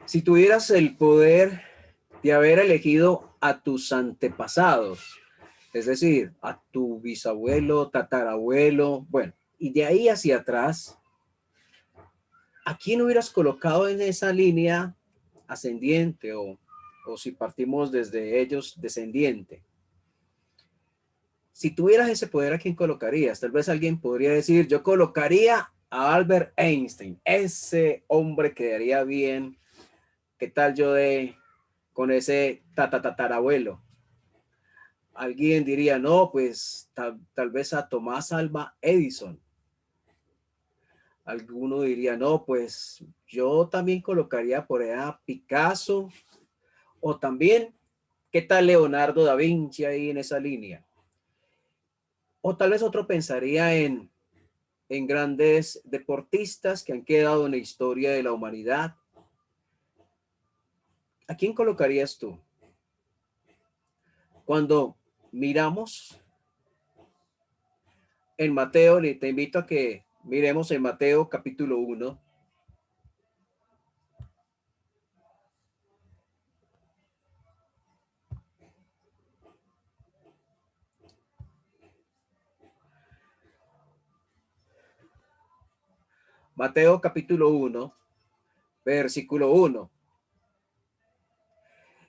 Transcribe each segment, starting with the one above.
Si tuvieras el poder de haber elegido a tus antepasados, es decir, a tu bisabuelo, tatarabuelo, bueno, y de ahí hacia atrás, ¿a quién hubieras colocado en esa línea ascendiente o si partimos desde ellos descendiente? Si tuvieras ese poder, ¿a quién colocarías? Tal vez alguien podría decir, yo colocaría a Albert Einstein, ese hombre quedaría bien. ¿Qué tal yo de con ese tatarabuelo? Alguien diría, no, pues tal vez a Tomás Alva Edison. Alguno diría, no, pues yo también colocaría por ahí a Picasso o también, ¿qué tal Leonardo da Vinci ahí en esa línea? O tal vez otro pensaría en grandes deportistas que han quedado en la historia de la humanidad. ¿A quién colocarías tú? Cuando miramos en Mateo, te invito a que miremos en Mateo capítulo 1. Mateo capítulo 1, versículo 1.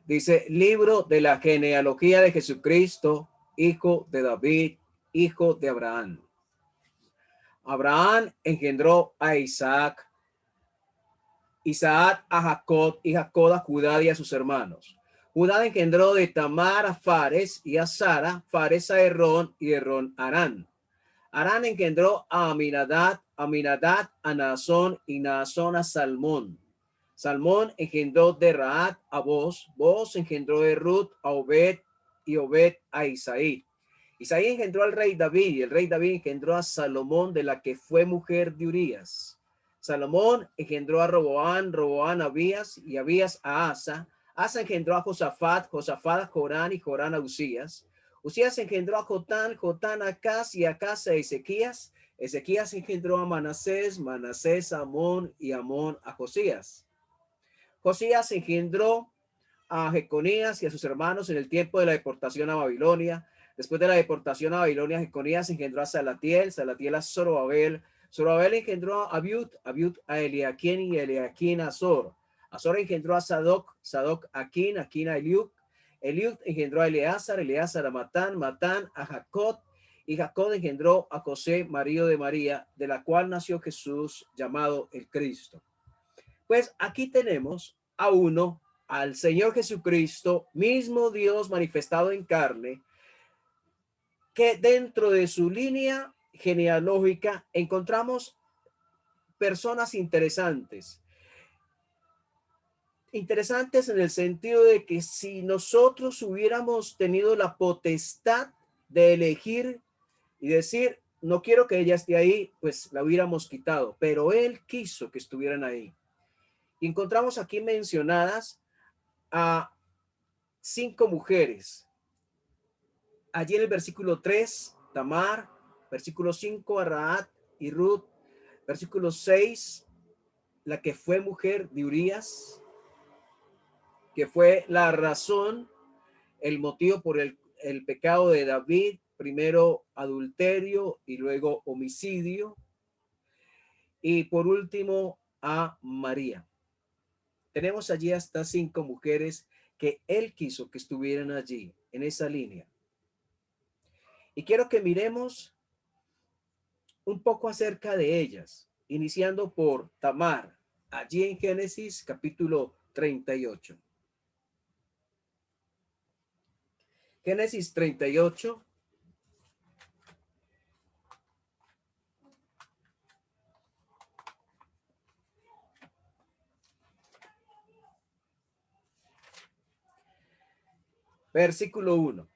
Dice, libro de la genealogía de Jesucristo, hijo de David, hijo de Abraham. Abraham engendró a Isaac, Isaac a Jacob y Jacob a Judá y a sus hermanos. Judá engendró de Tamar a Fares y a Sara, Fares a Herrón y Herrón a Arán. Arán engendró a Aminadab, Aminadab a Naasón y Naasón a Salmón. Salmón engendró de Raad a Boz, Boz engendró de Ruth a Obed y Obed a Isaí. Isaí engendró al rey David y el rey David engendró a Salomón, de la que fue mujer de Urías. Salomón engendró a Roboán, Roboán a Abías y Abías a Asa. Asa engendró a Josafat, Josafat a Jorán y Jorán a Usías. Usías engendró a Jotán, Jotán a Acaz y Acaz a Ezequías. Ezequías engendró a Manasés, Manasés a Amón y Amón a Josías. Josías engendró a Jeconías y a sus hermanos en el tiempo de la deportación a Babilonia. Después de la deportación a Babilonia, Jeconías engendró a Salatiel, Salatiel a Zorobabel, Zorobabel engendró a Abiud, Abiud a Eliaquín y Eliaquín a Azor. Azor engendró a Sadoc, Sadoc a Aquín, Aquín a Eliud, Eliud engendró a Eleazar, Eleazar a Matán, Matán a Jacob, y Jacob engendró a José, marido de María, de la cual nació Jesús, llamado el Cristo. Pues aquí tenemos a uno, al Señor Jesucristo, mismo Dios manifestado en carne, que dentro de su línea genealógica encontramos personas interesantes. Interesantes en el sentido de que si nosotros hubiéramos tenido la potestad de elegir y decir, no quiero que ella esté ahí, pues la hubiéramos quitado, pero él quiso que estuvieran ahí. Y encontramos aquí mencionadas a 5 mujeres. Allí en el versículo 3, Tamar, versículo 5, a Raad y Ruth, versículo 6, la que fue mujer de Urías, que fue la razón, el motivo por el pecado de David, primero adulterio y luego homicidio, y por último a María. Tenemos allí hasta 5 mujeres que él quiso que estuvieran allí, en esa línea. Y quiero que miremos un poco acerca de ellas, iniciando por Tamar, allí en Génesis capítulo 38. Génesis 38. Versículo 1.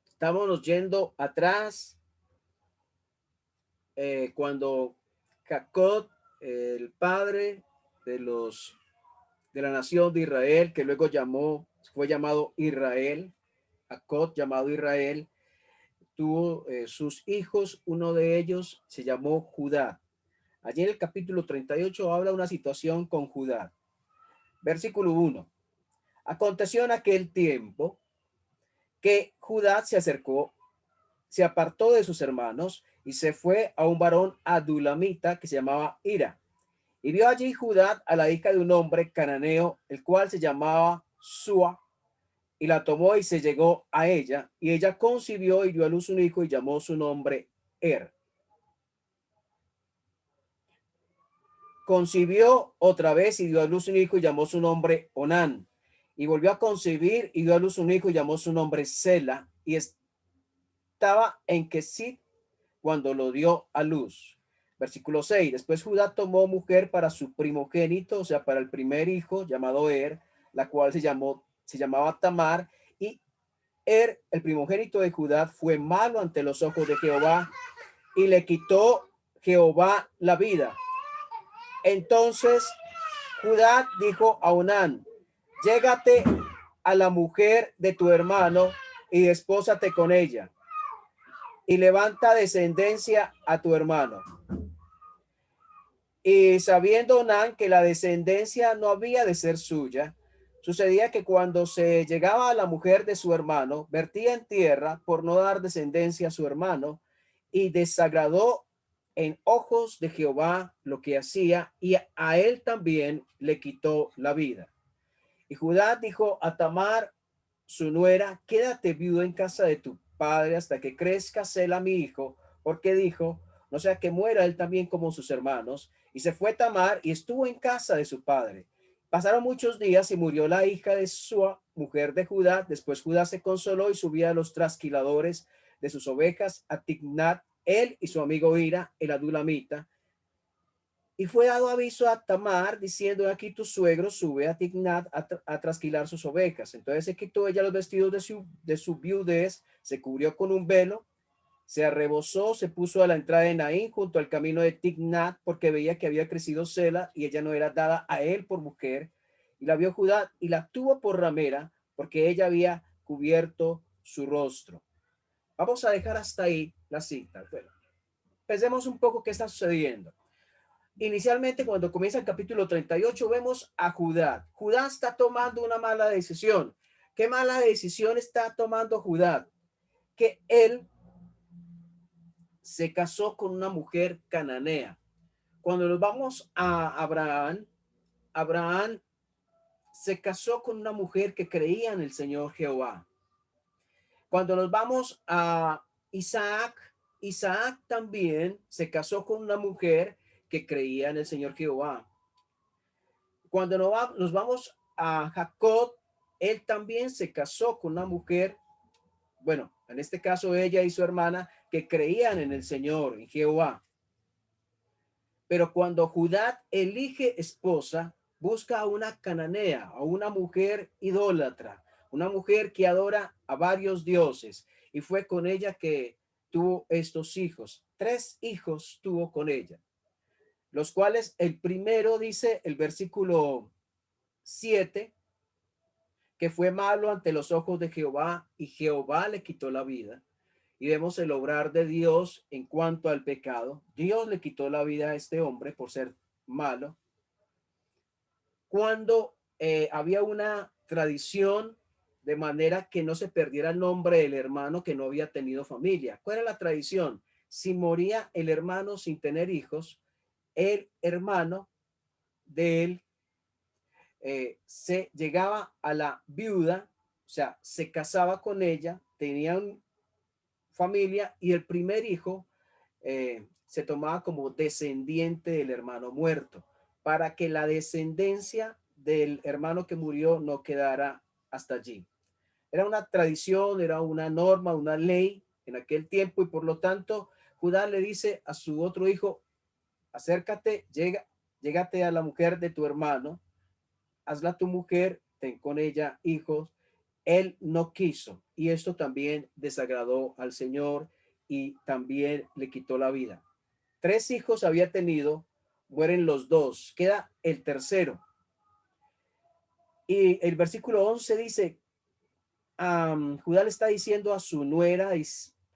Estamos yendo atrás cuando Jacob, el padre de la nación de Israel, que luego fue llamado Israel, Jacob llamado Israel, tuvo sus hijos, uno de ellos se llamó Judá. Allí en el capítulo 38 habla una situación con Judá. Versículo 1. Aconteció en aquel tiempo que Judá se acercó, se apartó de sus hermanos y se fue a un varón adulamita que se llamaba Ira. Y vio allí Judá a la hija de un hombre cananeo, el cual se llamaba Sua, y la tomó y se llegó a ella, y ella concibió y dio a luz un hijo y llamó su nombre Er. Concibió otra vez y dio a luz un hijo y llamó su nombre Onán. Y volvió a concebir y dio a luz un hijo y llamó su nombre Sela. Y estaba en Kesit cuando lo dio a luz. Versículo 6. Después Judá tomó mujer para su primogénito, o sea, para el primer hijo llamado Er, la cual se llamaba Tamar. Y Er, el primogénito de Judá, fue malo ante los ojos de Jehová y le quitó Jehová la vida. Entonces Judá dijo a Onán: llégate a la mujer de tu hermano y despósate con ella y levanta descendencia a tu hermano. Y sabiendo Onán que la descendencia no había de ser suya, sucedía que cuando se llegaba a la mujer de su hermano, vertía en tierra por no dar descendencia a su hermano, y desagradó en ojos de Jehová lo que hacía, y a él también le quitó la vida. Y Judá dijo a Tamar, su nuera: quédate viuda en casa de tu padre hasta que crezca Sela mi hijo, porque dijo: no sea que muera él también como sus hermanos. Y se fue Tamar y estuvo en casa de su padre. Pasaron muchos días y murió la hija de Sua, mujer de Judá. Después Judá se consoló y subía a los trasquiladores de sus ovejas a Tignat, él y su amigo Ira, el adulamita. Y fue dado aviso a Tamar diciendo: aquí tu suegro sube a Tignat a trasquilar sus ovejas. Entonces se quitó ella los vestidos de su viudez, se cubrió con un velo, se arrebozó, se puso a la entrada de Naín junto al camino de Tignat, porque veía que había crecido Sela y ella no era dada a él por mujer. Y la vio Judá y la tuvo por ramera, porque ella había cubierto su rostro. Vamos a dejar hasta ahí la cita. Bueno, pensemos un poco qué está sucediendo. Inicialmente, cuando comienza el capítulo 38, vemos a Judá. Judá está tomando una mala decisión. ¿Qué mala decisión está tomando Judá? Que él se casó con una mujer cananea. Cuando nos vamos a Abraham, Abraham se casó con una mujer que creía en el Señor Jehová. Cuando nos vamos a Isaac, Isaac también se casó con una mujer que creía en el Señor Jehová. Cuando nos vamos a Jacob, él también se casó con una mujer, bueno, en este caso ella y su hermana, que creían en el Señor, en Jehová. Pero cuando Judá elige esposa, busca a una cananea, a una mujer idólatra, una mujer que adora a varios dioses, y fue con ella que tuvo estos hijos. 3 hijos tuvo con ella, los cuales el primero dice el versículo 7, que fue malo ante los ojos de Jehová y Jehová le quitó la vida. Y vemos el obrar de Dios en cuanto al pecado. Dios le quitó la vida a este hombre por ser malo. Cuando había una tradición de manera que no se perdiera el nombre del hermano que no había tenido familia. ¿Cuál era la tradición? Si moría el hermano sin tener hijos, el hermano de él se llegaba a la viuda, o sea, se casaba con ella, tenían familia y el primer hijo se tomaba como descendiente del hermano muerto, para que la descendencia del hermano que murió no quedara hasta allí. Era una tradición, era una norma, una ley en aquel tiempo, y por lo tanto Judá le dice a su otro hijo: acércate, llégate a la mujer de tu hermano, hazla tu mujer, ten con ella hijos. Él no quiso, y esto también desagradó al Señor y también le quitó la vida. 3 hijos había tenido, mueren los 2, queda el tercero. Y el versículo 11 dice, Judá le está diciendo a su nuera: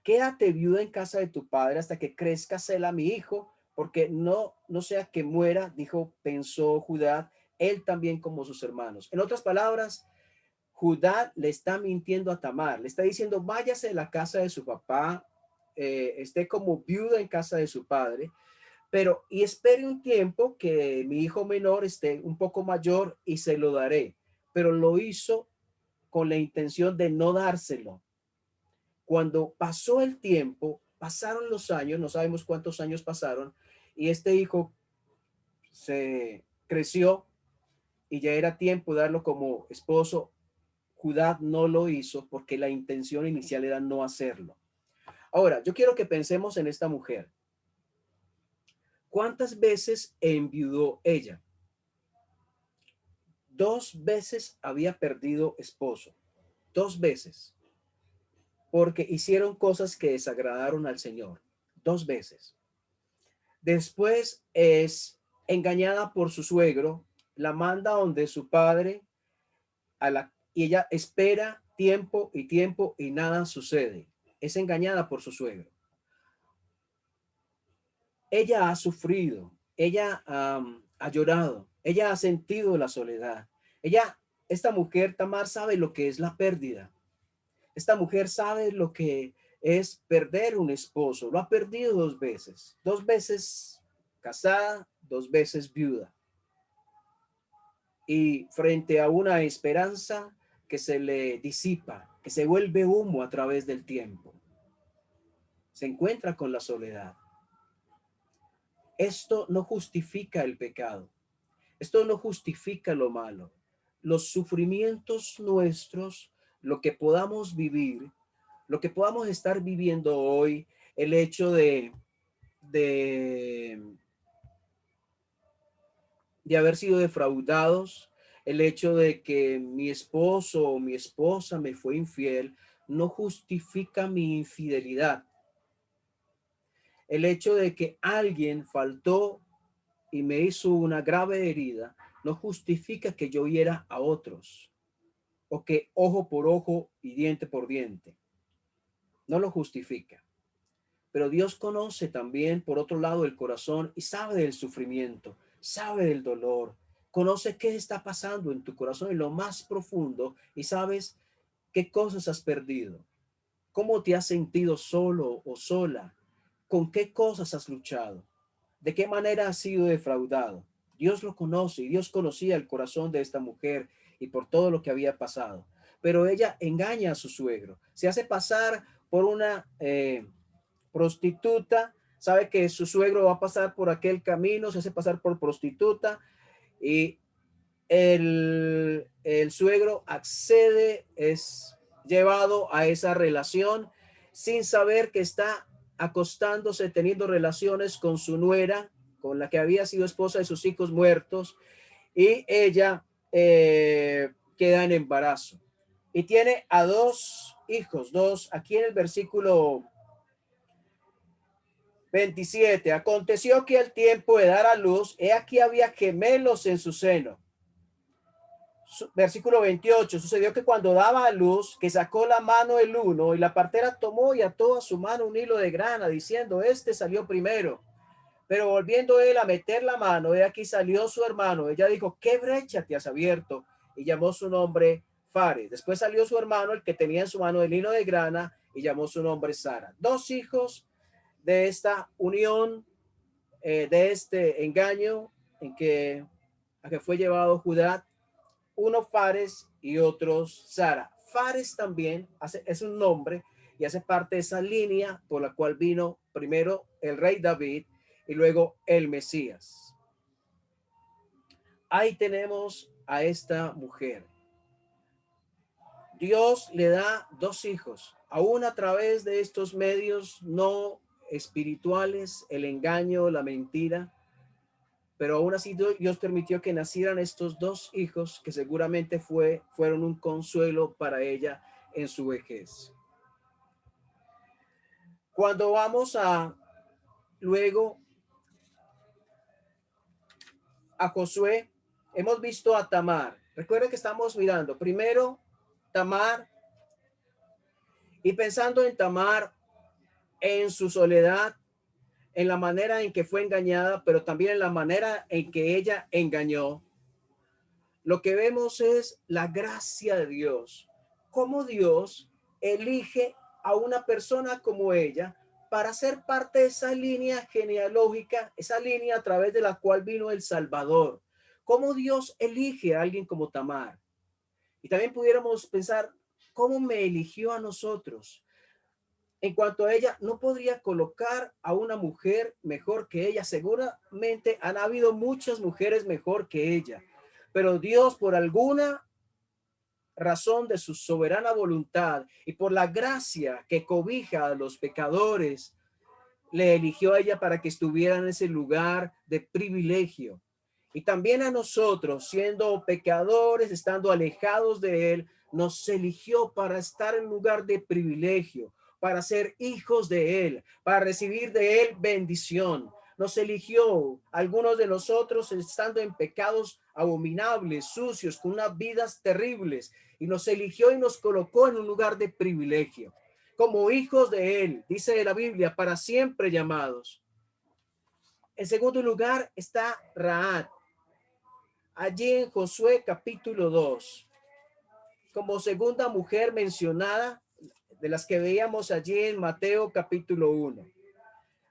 quédate viuda en casa de tu padre hasta que crezca Sela mi hijo, porque no sea que muera, pensó Judá, él también como sus hermanos. En otras palabras, Judá le está mintiendo a Tamar, le está diciendo, váyase de la casa de su papá, esté como viuda en casa de su padre, pero y espere un tiempo que mi hijo menor esté un poco mayor y se lo daré. Pero lo hizo con la intención de no dárselo. Cuando pasó el tiempo, pasaron los años, no sabemos cuántos años pasaron, y este hijo se creció y ya era tiempo de darlo como esposo. Judá no lo hizo porque la intención inicial era no hacerlo. Ahora, yo quiero que pensemos en esta mujer. ¿Cuántas veces enviudó ella? 2 veces había perdido esposo. 2 veces. Porque hicieron cosas que desagradaron al Señor. 2 veces. Después es engañada por su suegro, la manda donde su padre y ella espera tiempo y nada sucede. Es engañada por su suegro. Ella ha sufrido, ella ha llorado, ella ha sentido la soledad. Esta mujer, Tamar, sabe lo que es la pérdida. Esta mujer sabe lo que es perder un esposo. Lo ha perdido 2 veces. 2 veces casada, 2 veces viuda. Y frente a una esperanza que se le disipa, que se vuelve humo a través del tiempo, se encuentra con la soledad. Esto no justifica el pecado. Esto no justifica lo malo. Los sufrimientos nuestros, lo que podamos vivir, lo que podamos estar viviendo hoy, el hecho de, de haber sido defraudados, el hecho de que mi esposo o mi esposa me fue infiel, no justifica mi infidelidad. El hecho de que alguien faltó y me hizo una grave herida, no justifica que yo hiera a otros o que ojo por ojo y diente por diente. No lo justifica. Pero Dios conoce también, por otro lado, el corazón y sabe del sufrimiento, sabe del dolor, conoce qué está pasando en tu corazón en lo más profundo y sabes qué cosas has perdido, cómo te has sentido solo o sola, con qué cosas has luchado, de qué manera has sido defraudado. Dios lo conoce y Dios conocía el corazón de esta mujer y por todo lo que había pasado. Pero ella engaña a su suegro, se hace pasar por una prostituta, sabe que su suegro va a pasar por aquel camino, se hace pasar por prostituta y el suegro accede, es llevado a esa relación sin saber que está acostándose, teniendo relaciones con su nuera, con la que había sido esposa de sus hijos muertos, y ella queda en embarazo. Y tiene a 2 hijos, aquí en el versículo 27. Aconteció que al tiempo de dar a luz, he aquí había gemelos en su seno. Versículo 28, sucedió que cuando daba a luz, que sacó la mano el uno, y la partera tomó y ató a su mano un hilo de grana, diciendo, este salió primero. Pero volviendo él a meter la mano, he aquí salió su hermano. Ella dijo, ¿qué brecha te has abierto? Y llamó su nombre Fares. Después salió su hermano, el que tenía en su mano el hilo de grana, y llamó su nombre Sara. 2 hijos de esta unión, de este engaño a que fue llevado Judá, uno Fares y otros Sara. Fares también es un nombre y hace parte de esa línea por la cual vino primero el rey David y luego el Mesías. Ahí tenemos a esta mujer. Dios le da 2 hijos, aún a través de estos medios no espirituales, el engaño, la mentira, pero aún así Dios permitió que nacieran estos 2 hijos que seguramente fueron un consuelo para ella en su vejez. Cuando vamos luego a Josué, hemos visto a Tamar. Recuerden que estamos mirando primero Tamar y pensando en Tamar en su soledad, en la manera en que fue engañada, pero también en la manera en que ella engañó, lo que vemos es la gracia de Dios, cómo Dios elige a una persona como ella para ser parte de esa línea genealógica, esa línea a través de la cual vino el Salvador. Cómo Dios elige a alguien como Tamar. Y también pudiéramos pensar, ¿cómo me eligió a nosotros? En cuanto a ella, no podría colocar a una mujer mejor que ella. Seguramente han habido muchas mujeres mejor que ella, pero Dios, por alguna razón de su soberana voluntad y por la gracia que cobija a los pecadores, le eligió a ella para que estuviera en ese lugar de privilegio. Y también a nosotros, siendo pecadores, estando alejados de él, nos eligió para estar en lugar de privilegio, para ser hijos de él, para recibir de él bendición. Nos eligió, algunos de nosotros estando en pecados abominables, sucios, con unas vidas terribles, y nos eligió y nos colocó en un lugar de privilegio como hijos de él, dice la Biblia, para siempre llamados. En segundo lugar está Rahab, allí en Josué capítulo 2, como segunda mujer mencionada de las que veíamos allí en Mateo capítulo 1.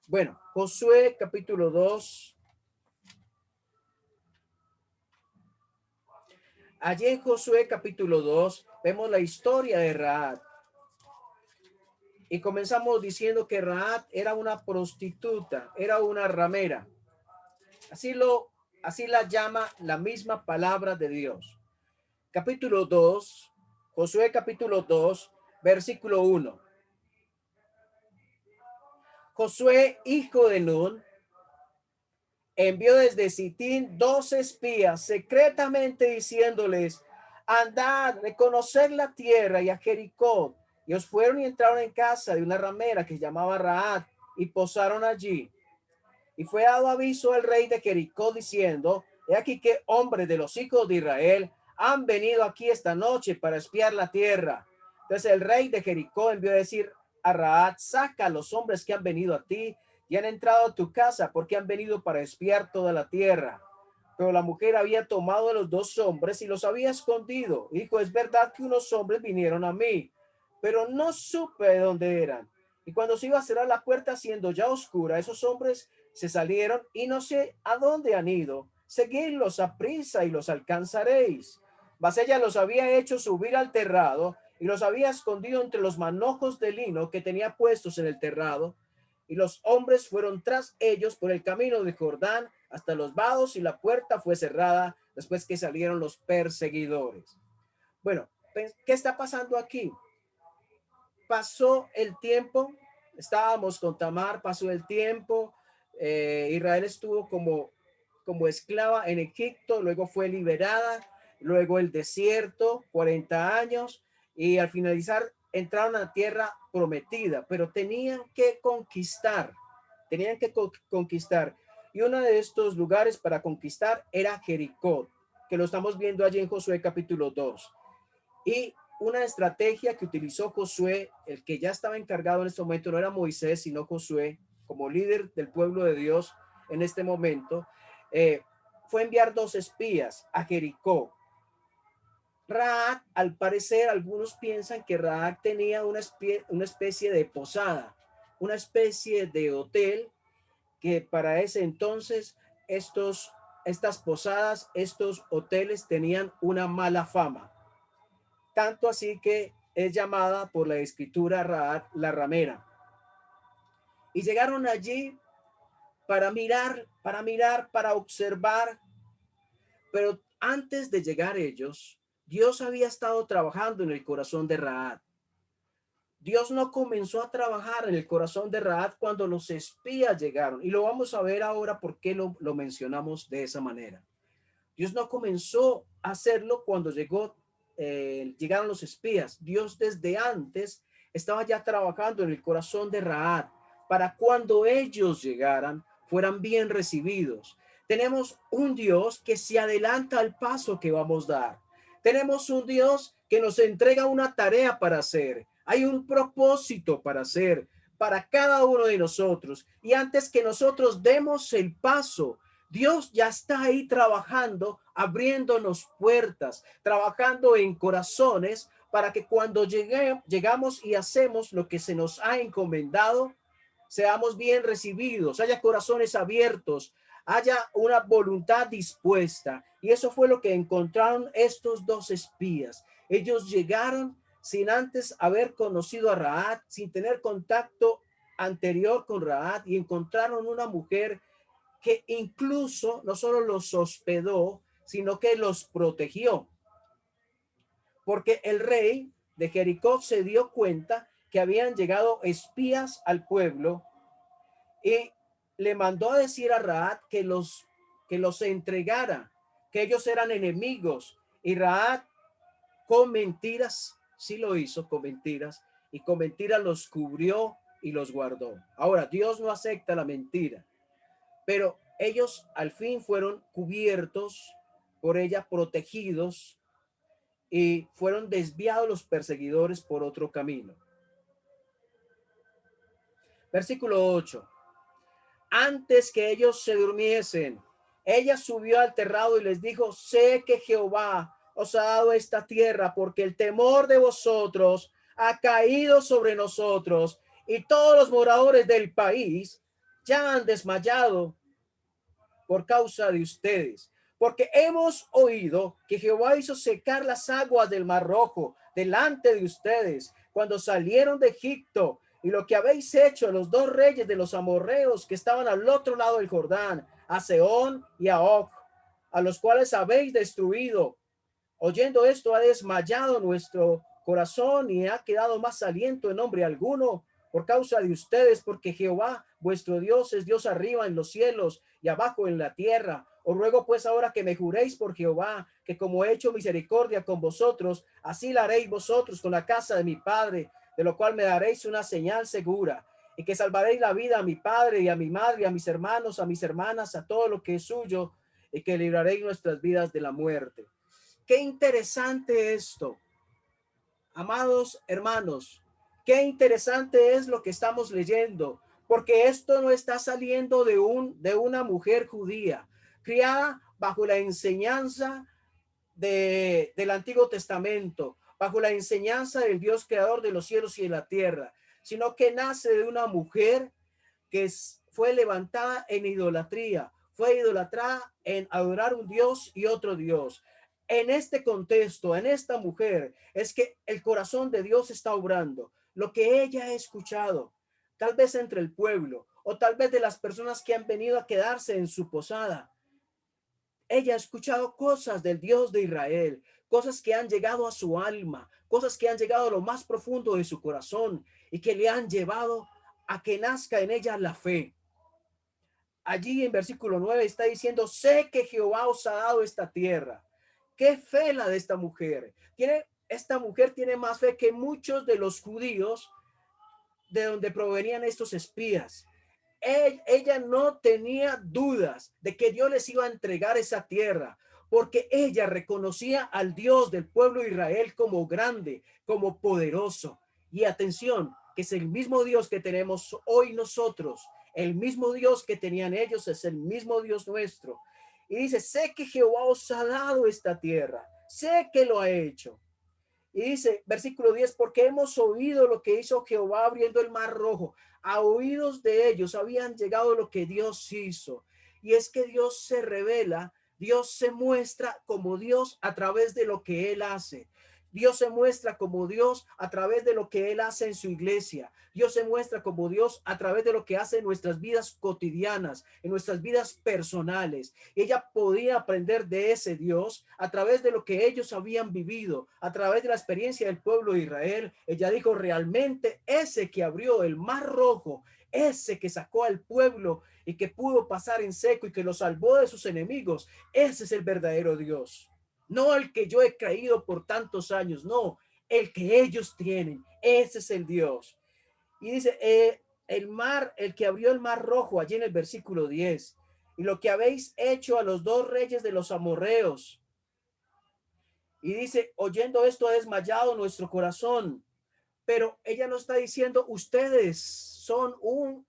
Bueno, Josué capítulo 2. Allí en Josué capítulo 2 vemos la historia de Rahab. Y comenzamos diciendo que Rahab era una prostituta, era una ramera. Así la llama la misma palabra de Dios. Capítulo 2, Josué capítulo 2, versículo 1. Josué, hijo de Nun, envió desde Sitín 2 espías secretamente diciéndoles, andad, reconocer la tierra y a Jericó. Y os fueron y entraron en casa de una ramera que se llamaba Rahab y posaron allí. Y fue dado aviso al rey de Jericó diciendo, he aquí que hombres de los hijos de Israel han venido aquí esta noche para espiar la tierra. Entonces el rey de Jericó envió a decir a Rahab, saca a los hombres que han venido a ti y han entrado a tu casa porque han venido para espiar toda la tierra. Pero la mujer había tomado a los 2 hombres y los había escondido. Dijo, es verdad que unos hombres vinieron a mí, pero no supe de dónde eran. Y cuando se iba a cerrar la puerta, siendo ya oscura, esos hombres se salieron y no sé a dónde han ido. Seguidlos a prisa y los alcanzaréis. Mas ella los había hecho subir al terrado y los había escondido entre los manojos de lino que tenía puestos en el terrado. Y los hombres fueron tras ellos por el camino de Jordán hasta los vados y la puerta fue cerrada después que salieron los perseguidores. Bueno, ¿qué está pasando aquí? Pasó el tiempo, estábamos con Tamar, pasó el tiempo, Israel estuvo como esclava en Egipto, luego fue liberada, luego el desierto, 40 años, y al finalizar entraron a la tierra prometida, pero tenían que conquistar. Y uno de estos lugares para conquistar era Jericó, que lo estamos viendo allí en Josué capítulo 2. Y una estrategia que utilizó Josué, el que ya estaba encargado en este momento, no era Moisés, sino Josué, como líder del pueblo de Dios en este momento, fue enviar 2 espías a Jericó. Rahab, al parecer, algunos piensan que Rahab tenía una especie de posada, una especie de hotel, que para ese entonces estas posadas, estos hoteles tenían una mala fama. Tanto así que es llamada por la escritura Rahab la ramera. Y llegaron allí para observar, pero antes de llegar ellos, Dios había estado trabajando en el corazón de Rahab. Dios no comenzó a trabajar en el corazón de Rahab cuando los espías llegaron. Y lo vamos a ver ahora por qué lo mencionamos de esa manera. Dios no comenzó a hacerlo cuando llegaron los espías. Dios desde antes estaba ya trabajando en el corazón de Rahab para cuando ellos llegaran fueran bien recibidos. Tenemos un Dios que se adelanta al paso que vamos a dar. Tenemos un Dios que nos entrega una tarea para hacer. Hay un propósito para hacer, para cada uno de nosotros. Y antes que nosotros demos el paso, Dios ya está ahí trabajando, abriéndonos puertas, trabajando en corazones para que cuando llegamos y hacemos lo que se nos ha encomendado, seamos bien recibidos, haya corazones abiertos, haya una voluntad dispuesta. Y eso fue lo que encontraron estos dos espías. Ellos llegaron sin antes haber conocido a Rahab, sin tener contacto anterior con Rahab, y encontraron una mujer que incluso no solo los hospedó, sino que los protegió. Porque el rey de Jericó se dio cuenta que habían llegado espías al pueblo y le mandó a decir a Rahab que los entregara, que ellos eran enemigos. Y Rahab, con mentiras, sí lo hizo con mentiras, y con mentiras los cubrió y los guardó. Ahora, Dios no acepta la mentira, pero ellos al fin fueron cubiertos por ella, protegidos, y fueron desviados los perseguidores por otro camino. Versículo 8. Antes que ellos se durmiesen, ella subió al terrado y les dijo: sé que Jehová os ha dado esta tierra, porque el temor de vosotros ha caído sobre nosotros, y todos los moradores del país ya han desmayado por causa de ustedes, porque hemos oído que Jehová hizo secar las aguas del Mar Rojo delante de ustedes cuando salieron de Egipto, y lo que habéis hecho a los dos reyes de los amorreos que estaban al otro lado del Jordán, a Sehón y a Og, a los cuales habéis destruido. Oyendo esto, ha desmayado nuestro corazón y ha quedado más aliento en hombre alguno por causa de ustedes, porque Jehová vuestro Dios es Dios arriba en los cielos y abajo en la tierra. Os ruego pues ahora que me juréis por Jehová, que como he hecho misericordia con vosotros, así la haréis vosotros con la casa de mi padre, de lo cual me daréis una señal segura, y que salvaréis la vida a mi padre y a mi madre, a mis hermanos, a mis hermanas, a todo lo que es suyo, y que libraréis nuestras vidas de la muerte. Qué interesante esto, amados hermanos. Qué interesante es lo que estamos leyendo, porque esto no está saliendo de una mujer judía criada bajo la enseñanza del Antiguo Testamento, bajo la enseñanza del Dios creador de los cielos y de la tierra, sino que nace de una mujer que fue levantada en idolatría, fue idolatrada en adorar un Dios y otro Dios. En este contexto, en esta mujer, es que el corazón de Dios está obrando. Lo que ella ha escuchado, tal vez entre el pueblo, o tal vez de las personas que han venido a quedarse en su posada, ella ha escuchado cosas del Dios de Israel, cosas que han llegado a su alma, cosas que han llegado a lo más profundo de su corazón y que le han llevado a que nazca en ella la fe. Allí en versículo 9 está diciendo: sé que Jehová os ha dado esta tierra. Qué fe la de esta mujer. Esta mujer tiene más fe que muchos de los judíos de donde provenían estos espías. Ella no tenía dudas de que Dios les iba a entregar esa tierra, porque ella reconocía al Dios del pueblo de Israel como grande, como poderoso. Y atención, que es el mismo Dios que tenemos hoy nosotros, el mismo Dios que tenían ellos es el mismo Dios nuestro. Y dice: sé que Jehová os ha dado esta tierra, sé que lo ha hecho. Y dice, versículo 10, porque hemos oído lo que hizo Jehová abriendo el mar rojo. A oídos de ellos habían llegado lo que Dios hizo. Y es que Dios se revela, Dios se muestra como Dios a través de lo que Él hace. Dios se muestra como Dios a través de lo que Él hace en su iglesia. Dios se muestra como Dios a través de lo que hace en nuestras vidas cotidianas, en nuestras vidas personales. Ella podía aprender de ese Dios a través de lo que ellos habían vivido, a través de la experiencia del pueblo de Israel. Ella dijo: realmente ese que abrió el mar rojo, ese que sacó al pueblo y que pudo pasar en seco y que lo salvó de sus enemigos, ese es el verdadero Dios. No el que yo he creído por tantos años, no, el que ellos tienen, ese es el Dios. Y dice, el que abrió el mar rojo, allí en el versículo 10, y lo que habéis hecho a los dos reyes de los amorreos. Y dice: oyendo esto ha desmayado nuestro corazón. Pero ella no está diciendo ustedes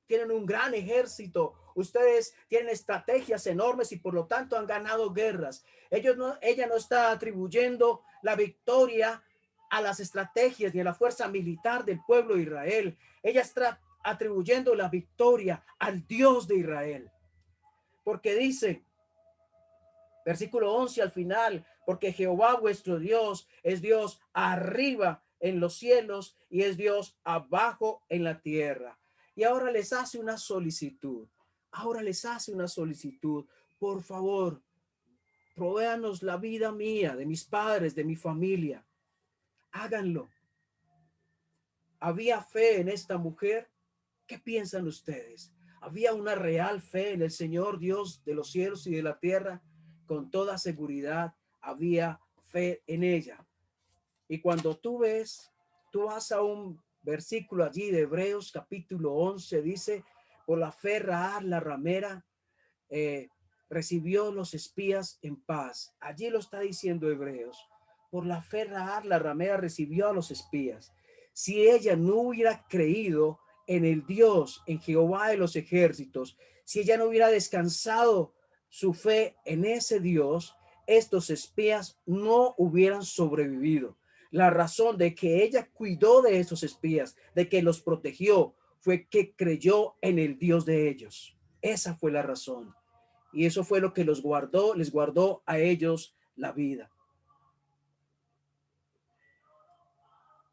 tienen un gran ejército. Ustedes tienen estrategias enormes y por lo tanto han ganado guerras. Ella no está atribuyendo la victoria a las estrategias ni a la fuerza militar del pueblo de Israel. Ella está atribuyendo la victoria al Dios de Israel. Porque dice, versículo 11 al final, porque Jehová vuestro Dios es Dios arriba en los cielos y es Dios abajo en la tierra. Y ahora les hace una solicitud. Ahora les hace una solicitud. Por favor, provéanos la vida mía, de mis padres, de mi familia. Háganlo. ¿Había fe en esta mujer? ¿Qué piensan ustedes? ¿Había una real fe en el Señor Dios de los cielos y de la tierra? Con toda seguridad había fe en ella. Y cuando tú vas a un versículo allí de Hebreos capítulo 11, dice, por la fe Rahab la ramera recibió los espías en paz. Allí lo está diciendo Hebreos. Por la fe Rahab la ramera recibió a los espías. Si ella no hubiera creído en el Dios, en Jehová de los ejércitos, si ella no hubiera descansado su fe en ese Dios, estos espías no hubieran sobrevivido. La razón de que ella cuidó de esos espías, de que los protegió, fue que creyó en el Dios de ellos. Esa fue la razón. Y eso fue lo que les guardó a ellos la vida.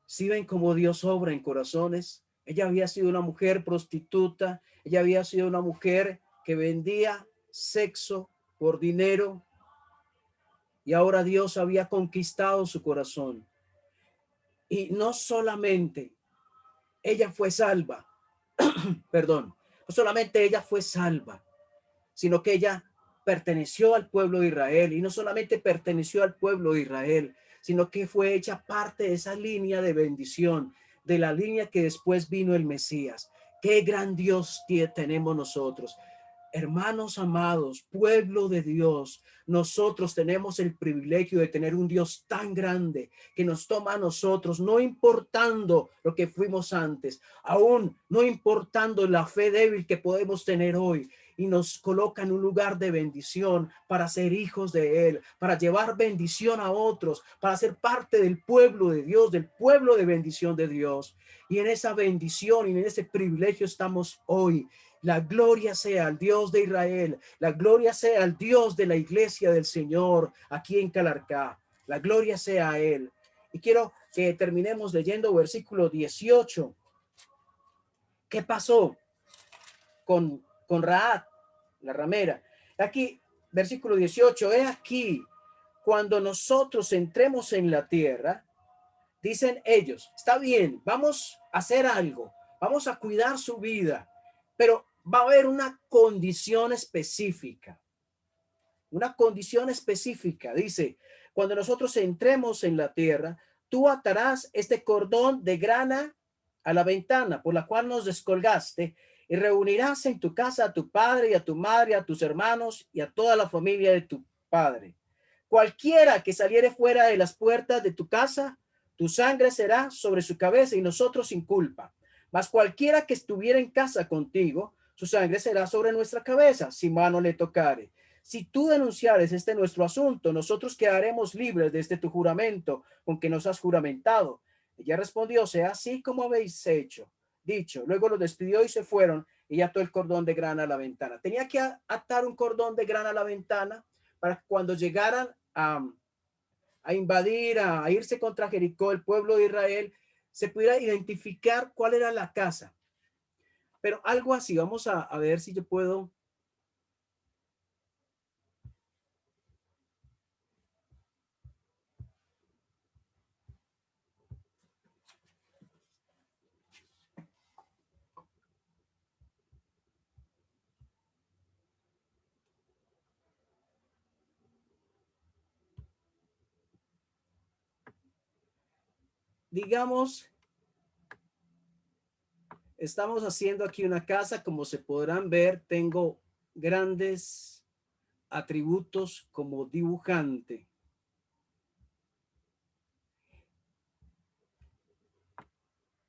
Si ven cómo Dios obra en corazones. Ella había sido una mujer prostituta, ella había sido una mujer que vendía sexo por dinero y ahora Dios había conquistado su corazón. Y no solamente ella fue salva, perdón, no solamente ella fue salva, sino que ella perteneció al pueblo de Israel y no solamente perteneció al pueblo de Israel, sino que fue hecha parte de esa línea de bendición, de la línea que después vino el Mesías. Qué gran Dios tenemos nosotros. Hermanos amados, pueblo de Dios, nosotros tenemos el privilegio de tener un Dios tan grande que nos toma a nosotros, no importando lo que fuimos antes, aún no importando la fe débil que podemos tener hoy, y nos coloca en un lugar de bendición para ser hijos de Él, para llevar bendición a otros, para ser parte del pueblo de Dios, del pueblo de bendición de Dios. Y en esa bendición y en ese privilegio estamos hoy. La gloria sea al Dios de Israel, la gloria sea al Dios de la iglesia del Señor aquí en Calarcá, la gloria sea a Él. Y quiero que terminemos leyendo versículo 18. ¿Qué pasó con Rahab, la ramera? Aquí, versículo 18, he aquí, cuando nosotros entremos en la tierra, dicen ellos, está bien, vamos a hacer algo, vamos a cuidar su vida, pero va a haber una condición específica. Una condición específica. Dice, cuando nosotros entremos en la tierra, tú atarás este cordón de grana a la ventana por la cual nos descolgaste y reunirás en tu casa a tu padre y a tu madre, a tus hermanos y a toda la familia de tu padre. Cualquiera que saliere fuera de las puertas de tu casa, tu sangre será sobre su cabeza y nosotros sin culpa. Mas cualquiera que estuviera en casa contigo, su sangre será sobre nuestra cabeza, si mano le tocare. Si tú denunciares este nuestro asunto, nosotros quedaremos libres de este tu juramento con que nos has juramentado. Ella respondió, sea así como habéis dicho. Luego los despidió y se fueron y ató el cordón de grana a la ventana. Tenía que atar un cordón de grana a la ventana para que cuando llegaran a invadir, a irse contra Jericó, el pueblo de Israel, se pudiera identificar cuál era la casa. Pero algo así, vamos a ver si yo puedo. Digamos, estamos haciendo aquí una casa, como se podrán ver, tengo grandes atributos como dibujante.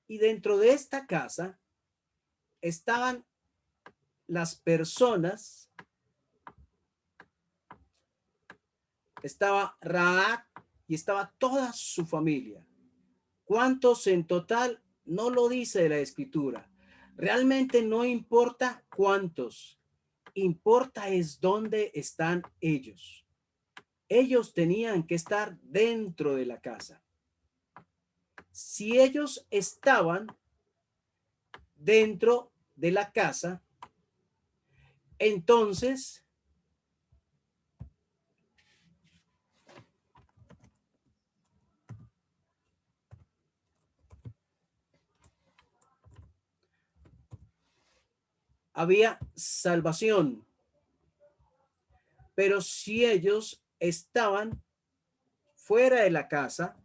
Y dentro de esta casa estaban las personas, estaba Raab y estaba toda su familia. ¿Cuántos en total? No lo dice la escritura. Realmente no importa cuántos, importa es dónde están ellos. Ellos tenían que estar dentro de la casa. Si ellos estaban dentro de la casa, entonces había salvación. Pero si ellos estaban fuera de la casa,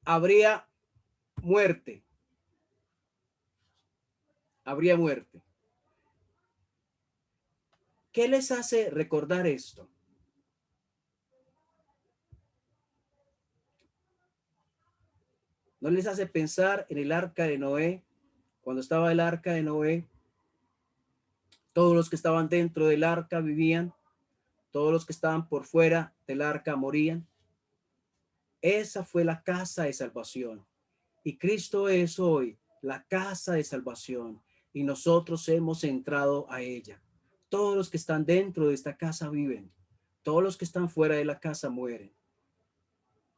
habría muerte. Habría muerte. ¿Qué les hace recordar esto? ¿No les hace pensar en el arca de Noé? Cuando estaba el arca de Noé, todos los que estaban dentro del arca vivían, todos los que estaban por fuera del arca morían. Esa fue la casa de salvación. Y Cristo es hoy la casa de salvación. Y nosotros hemos entrado a ella. Todos los que están dentro de esta casa viven. Todos los que están fuera de la casa mueren.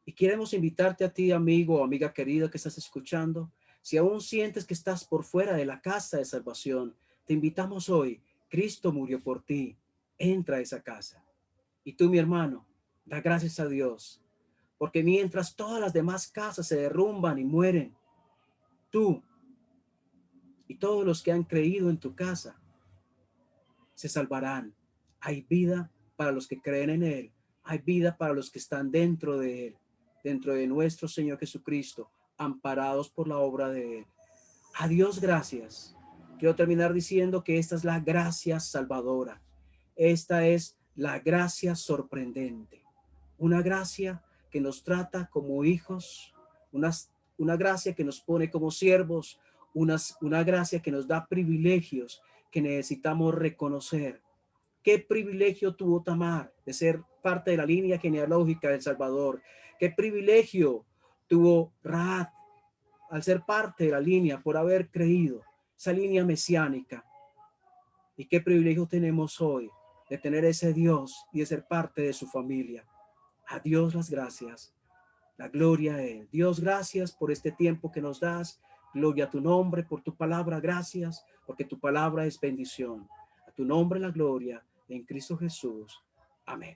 Y queremos invitarte a ti, amigo o amiga querida que estás escuchando. Si aún sientes que estás por fuera de la casa de salvación, te invitamos hoy. Cristo murió por ti. Entra a esa casa. Y tú, mi hermano, da gracias a Dios. Porque mientras todas las demás casas se derrumban y mueren, tú y todos los que han creído en tu casa se salvarán. Hay vida para los que creen en Él. Hay vida para los que están dentro de Él, dentro de nuestro Señor Jesucristo, amparados por la obra de Él. A Dios gracias. Quiero terminar diciendo que esta es la gracia salvadora. Esta es la gracia sorprendente. Una gracia que nos trata como hijos, una gracia que nos pone como siervos, una gracia que nos da privilegios que necesitamos reconocer. ¿Qué privilegio tuvo Tamar de ser parte de la línea genealógica del Salvador? ¿Qué privilegio tuvo Raab al ser parte de la línea por haber creído esa línea mesiánica? ¿Y qué privilegio tenemos hoy de tener ese Dios y de ser parte de su familia? A Dios las gracias, la gloria a Él. Dios, gracias por este tiempo que nos das. Gloria a tu nombre, por tu palabra, gracias, porque tu palabra es bendición. A tu nombre la gloria, en Cristo Jesús. Amén.